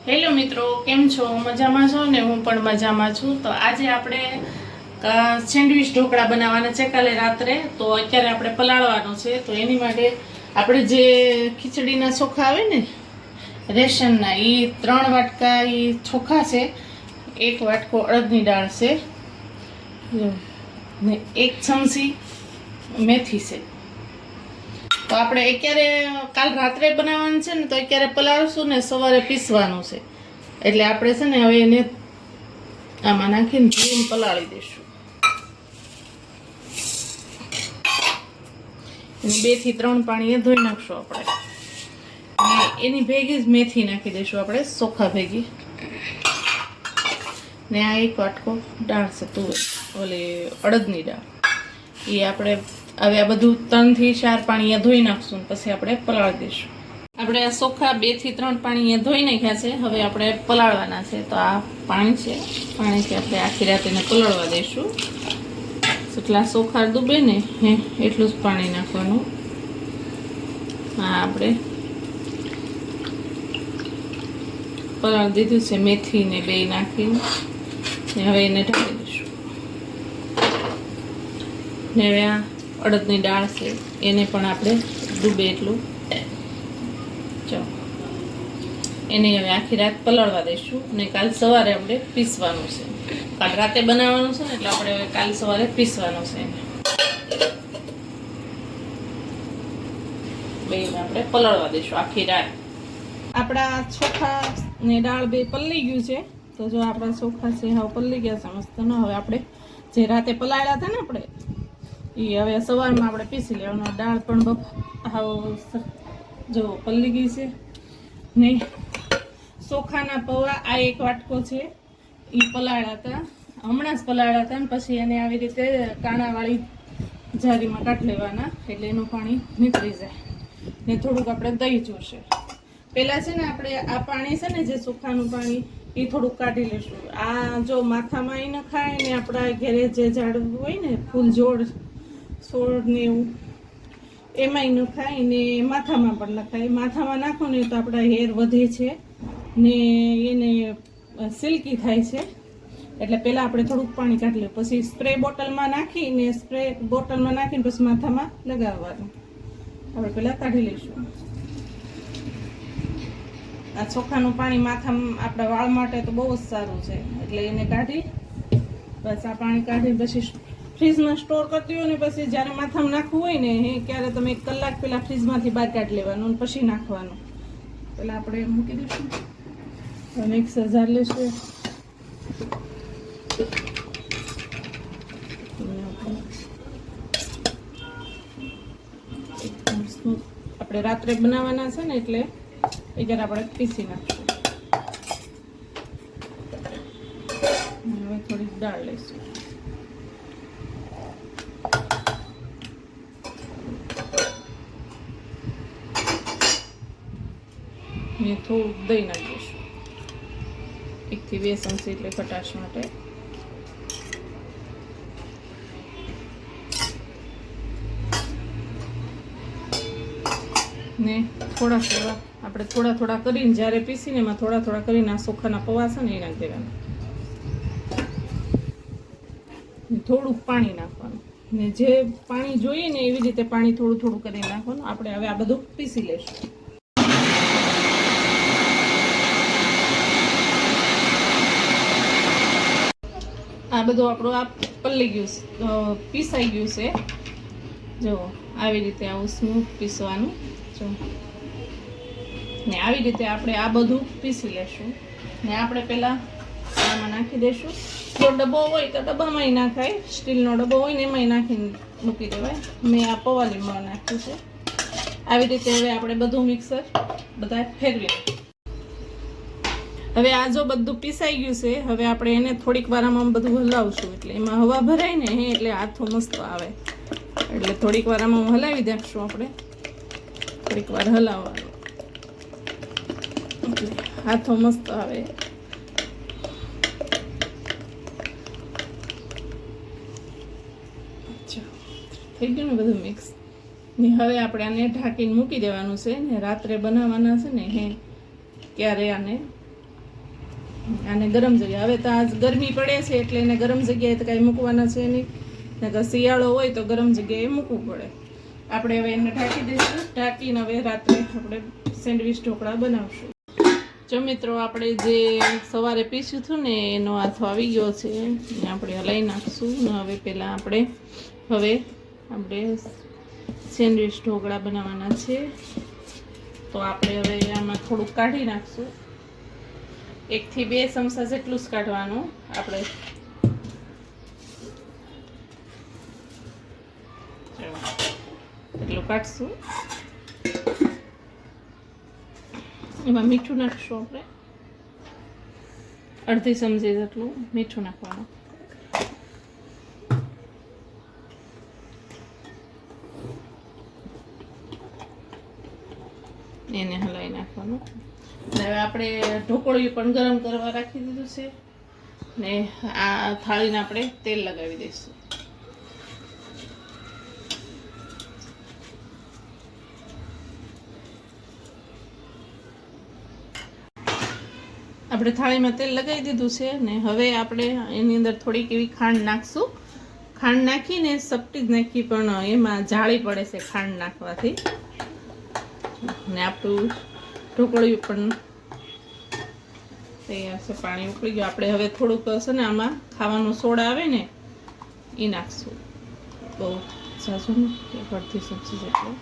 Hello મિત્રો, કેમ છો? મજામાં છો ને? હું પણ મજામાં છું. તો આજે આપણે સેન્ડવિચ ઢોકળા બનાવવાના છે કાલે રાત્રે. તો અત્યારે આપણે પલાળવાનું છે. તો એની માટે આપણે જે ખીચડીના ચોખા આવે ને રેશનના, એ 3 વાટકા એ ચોખા છે, 1 વાટકો અડદની દાળ છે ને 1 ચમચી મેથી છે. તો આપણે અત્યારે કાલ રાત્રે બનાવવાનું છે ને, તો અત્યારે પલાળશું ને સવારે પીસવાનું છે. એટલે આપણે છે ને હવે એને આમાં નાખીને ધોઈને પલાળી દઈશું. 2 થી 3 પાણીએ ધોઈ નાખશું આપણે. અને એની ભેગી જ મેથી નાખી દઈશું આપણે, ચોખા ભેગી. ને આ 1 વાટકો દાળ છે તુવેર, ઓલી અડદની દાળ. એ આપણે હવે આ બધું 3 થી 4 પાણીએ ધોઈ નાખશું, પછી આપણે પલાળી દઈશું. આપણે આ ચોખા 2 થી 3 પાણીએ ધોઈ નાખ્યા છે. હવે આપણે પલાળવાના છે. તો આ પાણી છે, પાણીથી આપણે આખી રાત એને પલાળવા દઈશું. જેટલા ચોખા ડૂબે ને એટલું જ પાણી નાખવાનું. હા, આપણે પલાળી દીધું છે મેથી ને 2 નાખીને. હવે એને ઢાંકી દઈશું. ને હવે આ અડદની દાળ છે, એને પણ આપણે ડૂબે એટલું એને હવે આખી રાત પલાળવા દઈશું. અને કાલ સવારે આપણે પીસવાનું છે. કાલ રાતે બનાવવાનું છે ને, એટલે આપણે હવે કાલ સવારે પીસવાનું છે. બેને આપણે પલાળવા દઈશું આખી રાત. આપણા ચોખા ને દાળ 2 પલળી ગયું છે. તો જો આપણા ચોખા છે હવે પલળી ગયા છે મસ્ત. હવે આપણે જે રાતે પલાળ્યા હતા ને આપણે, એ હવે સવારમાં આપણે પીસી લેવાનું. દાળ પણ જો પલળી ગઈ છે ને. ચોખાના પૌવા આ 1 વાટકો છે, એ પલાળ્યા હતા, હમણાં જ પલાળ્યા હતા. ને પછી એને આવી રીતે કાણાવાળી જારીમાં કાઢી લેવાના, એટલે એનું પાણી નીકળી જાય. ને થોડુંક આપણે દહીં જોશે. પહેલાં છે ને આપણે આ પાણી છે ને, જે ચોખાનું પાણી, એ થોડુંક કાઢી લઈશું. આ જો માથામાં એ નખાય ને, આપણા ઘરે જે ઝાડવું હોય ને ફૂલ છોડ ને એવું, એમાંય નખાય ને માથામાં પણ નખાય. માથામાં નાખો ને તો આપણા હેર વધે છે ને એને સિલ્કી થાય છે. એટલે પહેલાં આપણે થોડુંક પાણી કાઢી લઈએ, પછી સ્પ્રે બોટલમાં નાખીને પછી માથામાં લગાવવાનું. આપણે પહેલાં કાઢી લઈશું. આ ચોખાનું પાણી માથામાં આપણા વાળ માટે તો બહુ જ સારું છે. એટલે એને કાઢી બસ આ પાણી કાઢી પછી ફ્રીજમાં સ્ટોર કરતી હોય ને, પછી જ્યારે માથામાં નાખવું હોય ને ત્યારે તમે 1 કલાક પહેલાં ફ્રીજમાંથી બહાર કાઢી લેવાનું અને પછી નાખવાનું. પહેલાં આપણે મૂકી દઈશું. મિક્સર જાર લઈશું. આપણે રાત્રે બનાવવાના છે ને, એટલે અત્યારે આપણે પીસી નાખીશું. હવે થોડીક દાળ લઈશું. ને થોડુંક દહીં નાખીશું, 1 થી 2 ચમચી, એટલે ખટાશ માટે. ને થોડા થોડા કરીને જ્યારે પીસીને એમાં થોડા કરીને આ ચોખાના પૌવા છે ને એ નાખી દેવાના. થોડુંક પાણી નાખવાનું, ને જે પાણી જોઈએ ને એવી રીતે પાણી થોડું કરીને નાખવાનું. આપણે હવે આ બધું પીસી લઈશું. આ બધું આપણું આ પલળી ગયું છે, પીસાઈ ગયું છે. જો આવી રીતે આવું સ્મૂથ પીસવાનું. જો ને આવી રીતે આપણે આ બધું પીસી લેશું. ને આપણે પહેલાં આમાં નાખી દઈશું. જો ડબ્બો હોય તો ડબ્બામાંય નાખાય, સ્ટીલનો ડબ્બો હોય ને એમાંય નાખીને મૂકી દેવાય. મેં આ પવાલીમાં નાખ્યું છે. આવી રીતે હવે આપણે બધું મિક્સર બધા ફેરવી. હવે આ જો બધું પીસાઈ ગયું છે, હવે આપણે એને થોડીક વાર આમાં બધું હલાવશું. એટલે એમાં હવા ભરાય ને એટલે હાથો મસ્ત આવે. એટલે થોડીક વાર આમાં હલાવી દઈશું. આપણે થોડીક વાર હલાવવાનું, એટલે હાથો મસ્ત આવે. થઈ ગયું ને બધું મિક્સ. ને હવે આપણે આને ઢાંકીને મૂકી દેવાનું છે. ને રાત્રે બનાવવાના છે ને ત્યારે આને આને ગરમ જગ્યાએ, હવે તો આજ ગરમી પડે છે એટલે એને ગરમ જગ્યાએ તો કાંઈ મૂકવાના છે નહીં, નકર શિયાળો હોય તો ગરમ જગ્યાએ મૂકવું પડે. આપણે હવે એને ઢાંકી દઈશું. ઢાંકીને હવે રાત્રે આપણે સેન્ડવિચ ઢોકળા બનાવશું. જો મિત્રો, આપણે જે સવારે પીસ્યું હતું ને એનો હાથો આવી ગયો છે, આપણે હલાવી નાખશું. ને હવે પહેલાં આપણે સેન્ડવિચ ઢોકળા બનાવવાના છે. તો આપણે હવે આમાં થોડુંક કાઢી નાખશું. 1 થી 2 ચમચા જેટલું જ કાઢવાનું. આપણે એટલું કાઢશું. એમાં મીઠું નાખશું. આપણે અડધી ચમચી જેટલું મીઠું નાખવાનું. એને હલાવી નાખવાનું. હવે આપણે ઢોકળિયું પણ ગરમ કરવા રાખી દીધું છે ને આ થાળીને આપણે તેલ લગાવી દઈશું. આપણે થાળીમાં તેલ લગાવી દીધું છે ને હવે આપણે એની અંદર થોડીક એવી ખાંડ નાખશું. ખાંડ નાખીને સપટી જ નાખી, પણ એમાં જાળી પડે છે ખાંડ નાખવાથી. ને આપણું ઢોકળિયું પણ તૈયાર છે. પાણી ઉકળી ગયું. આપણે હવે થોડુંક છે ને આમાં ખાવાનો સોડા આવે ને એ નાખશું. બહુ ઝાઝું ને, 1 ચમચી જેટલું.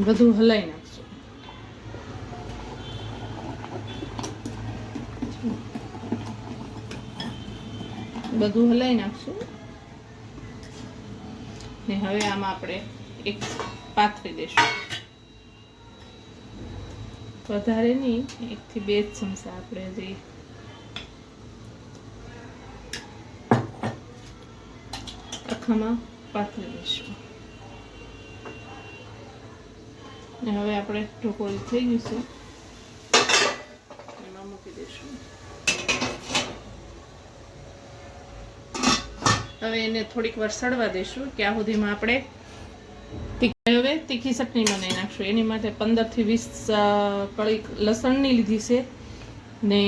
બધું હલાવી નાખશું. બધું હલાવી નાખશું ને હવે આમાં આપણે એક પાથરી દઈશું. વધારે નહીં, 1 થી 2 ચમચા આપણે હજી આખામાં પાથરી દઈશું. ને હવે આપણે ઢોકળી થઈ ગયું છે, એમાં મૂકી દઈશું. હવે એને થોડીક વાર સડવા દઈશું. ત્યાં સુધીમાં આપણે હવે તીખી ચટણી બનાવી નાખશું. એની માટે 15 થી 20 કળી લસણની લીધી છે ને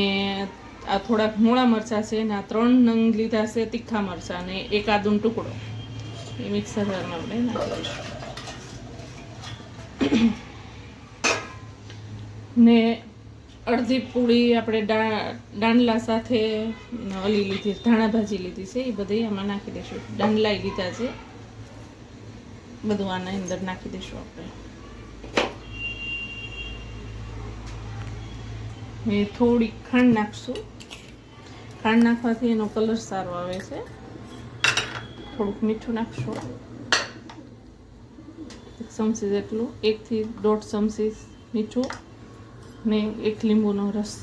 આ થોડાક મોળા મરચાં છે ને આ 3 નંગ લીધા છે તીખા મરચાં ને 1 આદુનો ટુકડો. એ મિક્સરમાં આપણે નાખી દઈશું. ને અડધી પૂડી આપણે દાંડલા સાથે ઓલી લીધી, ધાણા ભાજી લીધી છે, એ બધી આમાં નાખી દઈશું. દાંડલા લીધા છે, બધું આના અંદર નાખી દઈશું. આપણે થોડીક ખાંડ નાખશું. ખાંડ નાખવાથી એનો કલર સારો આવે છે. થોડુંક મીઠું નાખશું, 1 ચમચી જેટલું, 1 થી 1.5 ચમચી મીઠું ને 1 લીંબુનો રસ.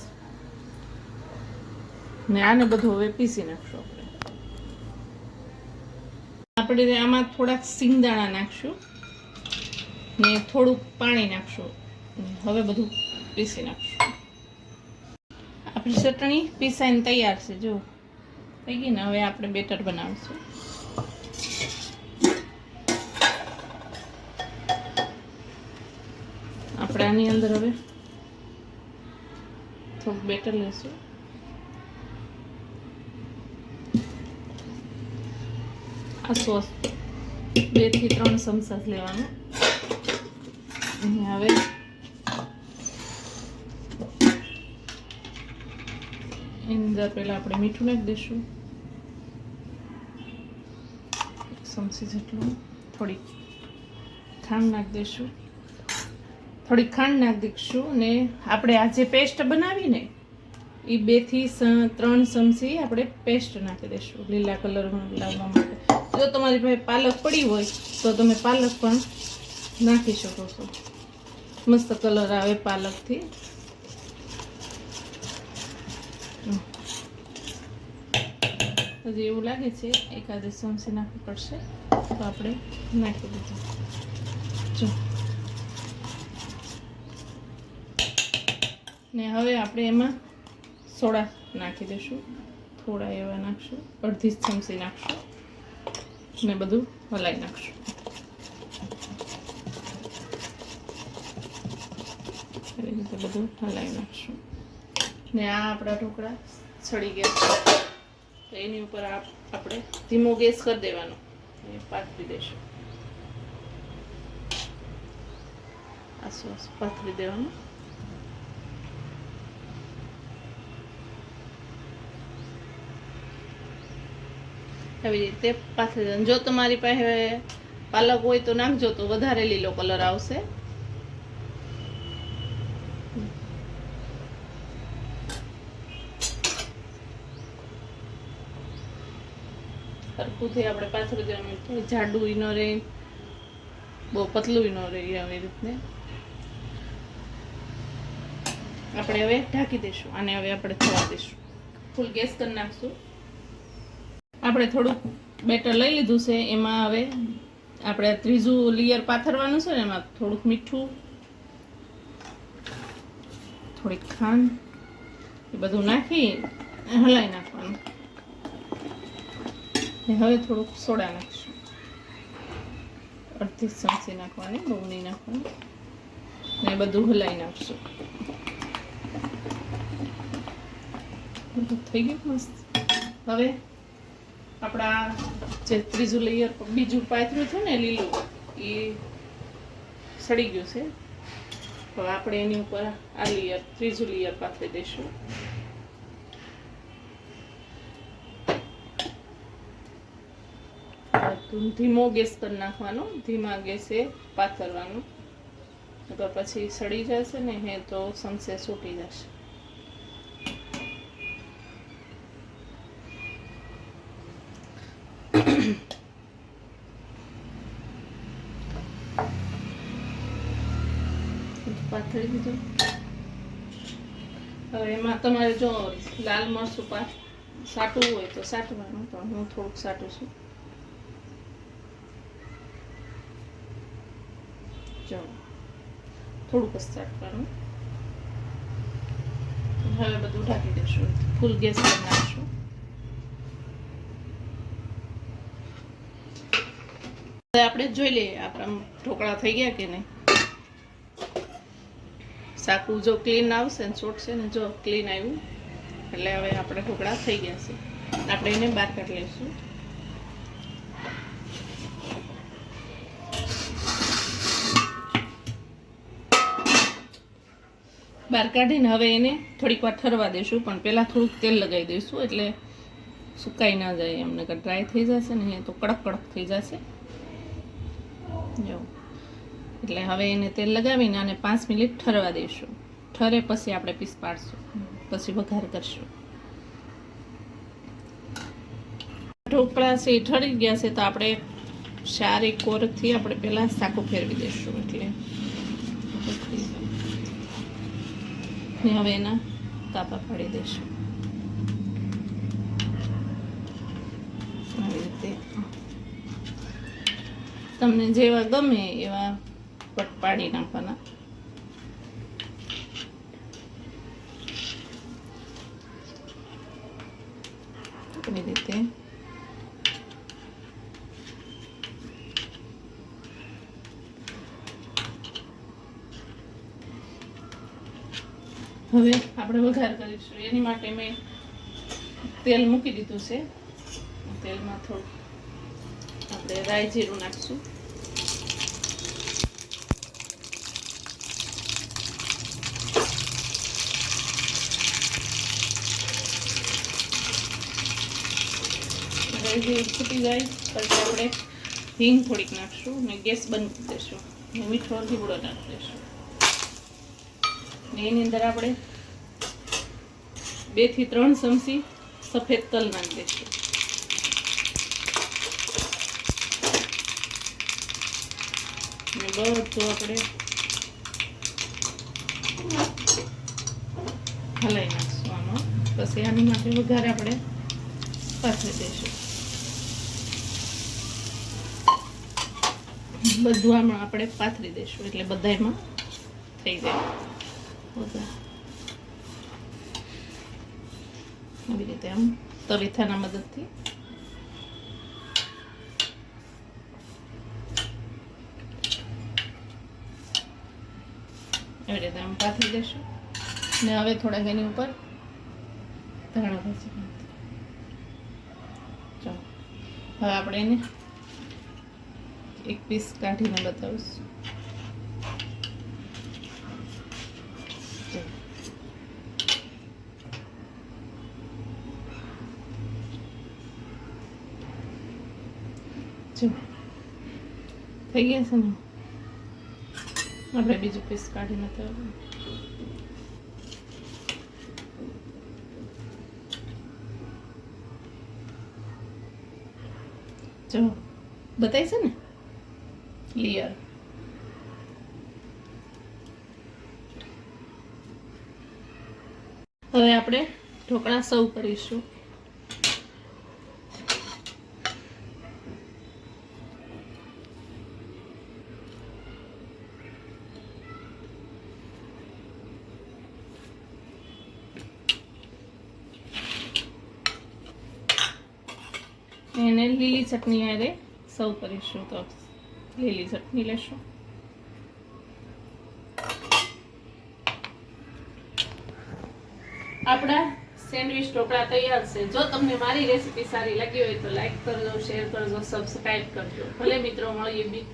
ને આને બધું હવે પીસી નાખશું. આપણે આમાં થોડાક સિંગદાણા નાખશું ને થોડુંક પાણી નાખશું. હવે બધું પીસી નાખશું. આપણી ચટણી પીસાઈને તૈયાર છે. જો થઈ ગઈ ને. હવે આપણે બેટર બનાવીશું. આપણે આની અંદર હવે થોડુંક બેટર લેશું. આ સોસ 2 થી 3 ચમચા લેવાનું. અને હવે એની અંદર પહેલાં આપણે મીઠું નાખી દઈશું, 1 ચમચી જેટલું. થોડીક ખાંડ નાખી દઈશું. ને આપણે આ જે પેસ્ટ બનાવીને એ 2 થી 3 ચમચી આપણે પેસ્ટ નાખી દઈશું લીલા કલર લાવવા માટે. જો તમારી પાસે પાલક પડી હોય તો તમે પાલક પણ નાખી શકો છો. મસ્ત કલર આવે પાલકથી. હજી એવું લાગે છે 1 ચમચી નાખવી પડશે, તો આપણે નાખી દીધું. જો ને હવે આપણે એમાં સોડા નાખી દઈશું. થોડા એવા નાખશું, 1/2 ચમચી નાખશું ને બધું હલાવી નાખશું. એવી રીતે બધું હલાવી નાખશું. ને આ આપણા ઢોકળા સડી ગયા તો એની ઉપર આપણે ધીમો ગેસ કરી દેવાનો અને પાથરી દઈશું. આ સોસ પાથરી દેવાનું. આવી રીતે પાથરી દેવાનું. જો તમારી પાસે પાલક હોય તો નાખજો, તો વધારે લીલો કલર આવશે. સરખુંથી આપણે પાથરી દેવાનું. તો જાડું ન રહે, બહુ પતલું ન રહે. આવી રીતને આપણે હવે ઢાંકી દઈશું. આને હવે આપણે થવા દઈશું. ફૂલ ગેસ કરી નાખશું. આપણે થોડુંક બેટર લઈ લીધું છે. એમાં હવે આપણે ત્રીજું લેયર પાથરવાનું છે ને એમાં થોડુંક મીઠું, થોડીક ખાંડ એ બધું નાખી હલાવી નાખવાનું. હવે થોડુંક સોડા નાખશું. અડધી ચમચી નાખવાની, બહુ નહીં નાખવાની. ને બધું હલાવી નાખશું. બધું થઈ ગયું મસ્ત. હવે આપણા જે ત્રીજું લેયર બીજું પાથર્યું છે ને લીલું, એ સડી ગયું છે. હવે આપણે એની ઉપર આ લેયર ત્રીજું લેયર પાથરી દઈશું. ધીમો ગેસ કરી નાખવાનો, ધીમા ગેસે પાથરવાનું. પછી સડી જશે ને હે તો સંસે છૂટી જશે. પાથરી દીધું. હવે એમાં તમારે જો લાલ મરચું સાટવું હોય તો સાટવાનું, પણ હું થોડુંક સાટું છું. જો થોડુંક જ સાટવાનું. હવે બધું ઢાંકી દઈશું. ફૂલ ગેસ કરી નાખીશું. હવે આપણે જોઈ લઈએ આપણા ઢોકળા થઈ ગયા કે નહીં. સાકું જો ક્લીન આવશે ને ચોટશે ને, જો ક્લીન આવ્યું એટલે હવે આપણે ઢોકળા થઈ ગયા છે. આપણે એને બહાર કાઢી લઈશું. બહાર કાઢીને હવે એને થોડીક વાર ઠરવા દઈશું. પણ પહેલાં થોડુંક તેલ લગાવી દઈશું એટલે સુકાઈ ના જાય. એમને ડ્રાય થઈ જશે ને તો કડક કડક થઈ જશે. જો એટલે હવે એને તેલ લગાવીને આને 5 મિનિટ ઠરવા દઈશું. ઠરે પછી આપણે પીસ પાડશું, પછી વઘાર કરશું. ઢોકળા છે એ ઠરી ગયા છે તો આપણે સારી કોરથી આપણે પહેલાં સાકું ફેરવી દઈશું. એટલે હવે એના કાપા પાડી દઈશું. આવી રીતે તમને જેવા ગમે એવા પટ પાડી નાખવાના. એવી રીતે હવે આપણે વઘાર કરીશું. એની માટે મેં તેલ મૂકી દીધું છે. તેલમાં થોડું આપણે રાઈ જીરું નાખશું. રાઈ જીરું ફૂટી જાય પછી આપણે હિંગ થોડીક નાખશું ને ગેસ બંધ કરી દઈશું. ને મીઠો લીમડો નાખી દઈશું. એની અંદર આપણે 2 થી 3 ચમચી સફેદ તલ નાખી દઈશું. ને બધું આપણે હલાવી નાખશું આમાં. પછી આની માટે વઘાર આપણે પાથરી દઈશું. બધું આમાં આપણે પાથરી દઈશું એટલે બધામાં થઈ જાય. આવી રીતે આમ તવીથાના મદદથી એવી રીતે આમ પાથરી દઈશું. ને હવે થોડાક એની ઉપર ધાણા ભાજી ચાલો હવે આપણે એને એક પીસ કાઢીને બતાવીશું. જો થઈ ગયા છે ને, આપણે બીજું પીસ કાઢીને તો જો બતાવી છે ને ક્લિયર. હવે આપણે ઢોકળા સર્વ કરીશું. એને લીલી ચટણી હારે સર્વ કરીશું. તો લીલી ચટણી લેશું. આપણા સેન્ડવિચ ઢોકળા તૈયાર છે. જો તમને મારી રેસીપી સારી લાગી હોય તો લાઈક કરજો, શેર કરજો, સબસ્ક્રાઇબ કરજો. ભલે મિત્રો મળીએ